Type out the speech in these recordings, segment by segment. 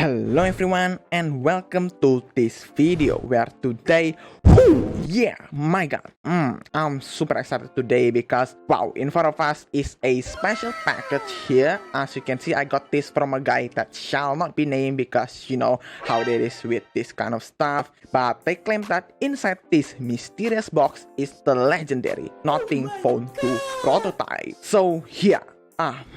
Hello everyone and welcome to this video where today, my god, I'm super excited today because wow, in front of us is a special package here. As you can see, I got this from a guy that shall not be named because you know how it is with this kind of stuff, but they claim that inside this mysterious box is the legendary Nothing Phone 2 prototype. So here,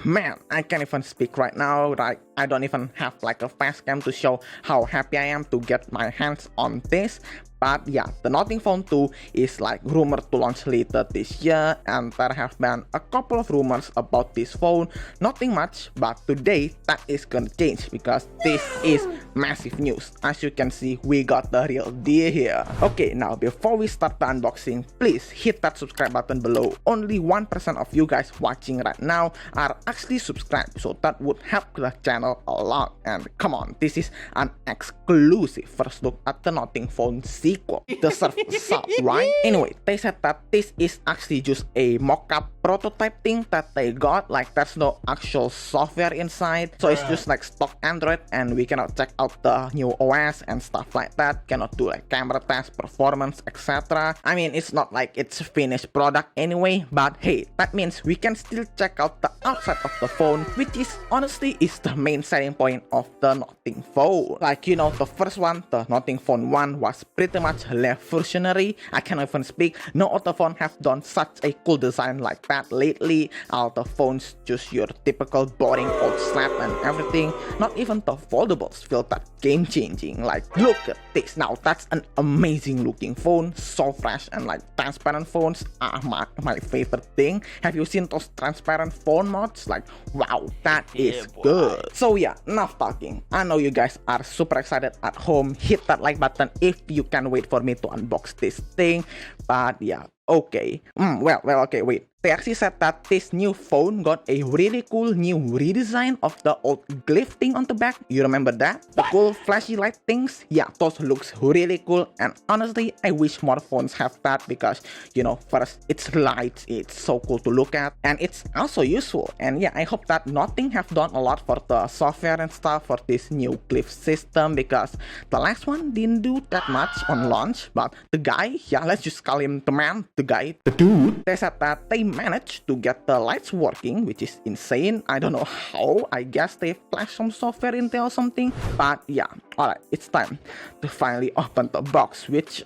man, I can't even speak right now. Like, I don't even have like a fast cam to show how happy I am to get my hands on this. But yeah, the Nothing Phone 2 is like rumored to launch later this year, and there have been a couple of rumors about this phone. Nothing much, but today that is gonna change because this is massive news. As you can see, we got the real deal here. Okay, now before we start the unboxing, please hit that subscribe button below. Only 1% of you guys watching right now are actually subscribed, so that would help the channel a lot. And come on, this is an exclusive first look at the Nothing Phone sequel. Deserve up, right? Anyway, they said that this is actually just a mock-up prototype thing that they got. Like, there's no actual software inside, so it's just like stock Android, and we cannot check out the new OS and stuff like that. Cannot do like camera test, performance, etc. I mean, it's not like it's a finished product anyway, but hey, that means we can still check out the outside of the phone, which is honestly is the main selling point of the Nothing Phone. Like, you know, the first one, the Nothing Phone 1, was pretty much revolutionary. I can't even speak. No other phone have done such a cool design like that lately. All the phones just your typical boring old slab and everything. Not even the foldables feel that game changing. Like, look at this. Now that's an amazing looking phone, so fresh, and like transparent phones are my favorite thing. Have you seen those transparent phone mods? Like, wow, that is good. So yeah, enough talking. I know you guys are super excited at home. Hit that like button if you can wait for me to unbox this thing. But yeah, okay. Okay, wait. They actually said that this new phone got a really cool new redesign of the old glyph thing on the back. You remember that? The cool flashy light things? Yeah, those looks really cool, and honestly, I wish more phones have that because, you know, first, it's light, it's so cool to look at, and it's also useful. And yeah, I hope that Nothing have done a lot for the software and stuff for this new glyph system because the last one didn't do that much on launch, but the guy, yeah, let's just call him the man, the guy, the dude, they said that they managed to get the lights working, which is insane. I don't know how. I guess they flashed some software in there or something. But yeah, alright, it's time to finally open the box, which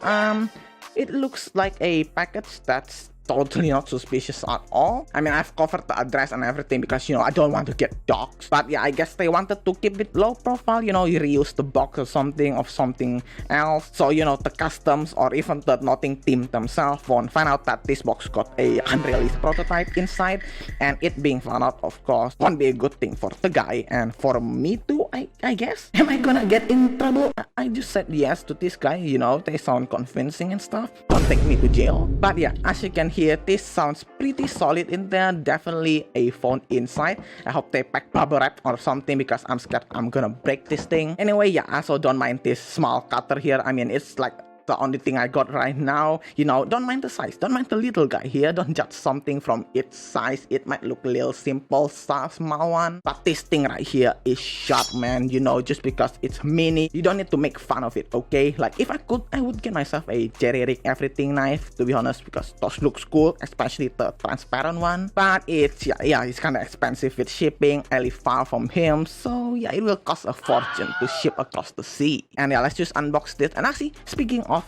it looks like a package that's totally not suspicious at all. I mean, I've covered the address and everything because, you know, I don't want to get doxxed. But yeah, I guess they wanted to keep it low profile, you know, you reuse the box or something of something else. So, you know, the customs or even the Nothing team themselves won't find out that this box got a unreleased prototype inside. And it being found out, of course, won't be a good thing for the guy and for me too, I guess. Am I gonna get in trouble? I just said yes to this guy, you know, they sound convincing and stuff. Don't take me to jail. But yeah, as you can hear, this sounds pretty solid in there. Definitely a phone inside. I hope they pack bubble wrap or something because I'm scared I'm gonna break this thing. Anyway, yeah, I also don't mind this small cutter here. I mean, it's like the only thing I got right now. You know, don't mind the size, don't mind the little guy here. Don't judge something from its size. It might look a little simple, small one, but this thing right here is sharp, man. You know, just because it's mini, you don't need to make fun of it, okay? Like, if I could, I would get myself a jerry-rig everything knife, to be honest, because those looks cool, especially the transparent one. But it's, yeah, it's kind of expensive with shipping. I live far from him, so yeah, it will cost a fortune to ship across the sea. And yeah, let's just unbox this. And actually, speaking of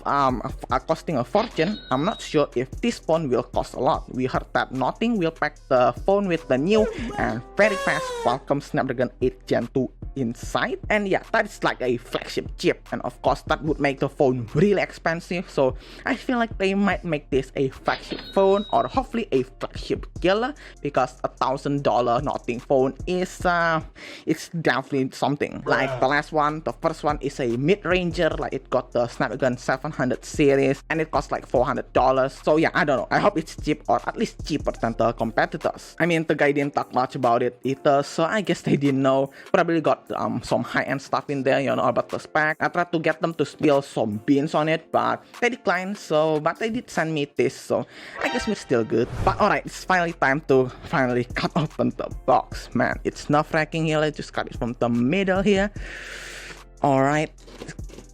costing a fortune, I'm not sure if this phone will cost a lot. We heard that Nothing will pack the phone with the new and very fast Qualcomm Snapdragon 8 Gen 2 inside, and yeah, that is like a flagship chip, and of course that would make the phone really expensive. So I feel like they might make this a flagship phone or hopefully a flagship killer because $1,000 Nothing phone is it's definitely something. Like the last one, the first one is a mid-ranger, like it got the Snapdragon 700 series and it costs like $400. So yeah, I don't know, I hope it's cheap or at least cheaper than the competitors. I mean, the guy didn't talk much about it either, so I guess they didn't know. Probably got some high-end stuff in there, you know, about the spec. I tried to get them to spill some beans on it, but they declined. So, but they did send me this, so I guess we're still good. But alright, it's finally time to finally cut open the box. Man, it's nerve-wracking here. Let's just cut it from the middle here. All right.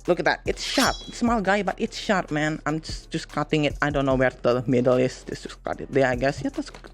Look at that. It's sharp. Small guy, but it's sharp, man. I'm just cutting it. I don't know where the middle is. Just cut it there, I guess. Yeah, that's good.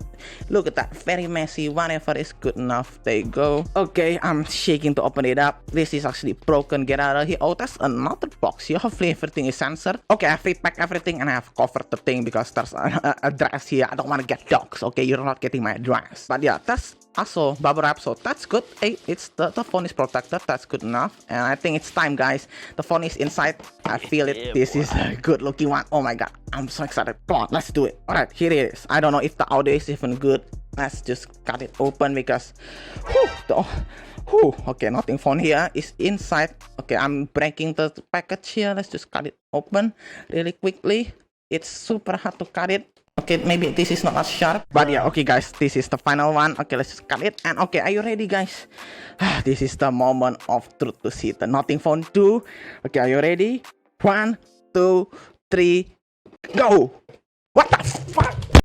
Look at that. Very messy. Whatever is good enough. There you go. Okay, I'm shaking to open it up. This is actually broken. Get out of here. Oh, that's another box here. Hopefully everything is censored. Okay, I've repacked everything and I have covered the thing because there's an address here. I don't want to get dogs. Okay, you're not getting my address. But yeah, that's also bubble wrap, so that's good. Hey, it's the phone is protected. That's good enough. And I think it's time, guys. The phone is inside. I feel it. This is a good looking one. Oh my god, I'm so excited. Come on, let's do it. All right, here it is. I don't know if the audio is even good. Let's just cut it open because okay, nothing phone here is inside. Okay, I'm breaking the package here. Let's just cut it open really quickly. It's super hard to cut it. Okay, maybe this is not as sharp, but yeah, okay guys, this is the final one. Okay, let's just cut it. And okay, are you ready, guys? This is the moment of truth to see the Nothing Phone 2. Okay, are you ready? 1, 2, 3, go! What the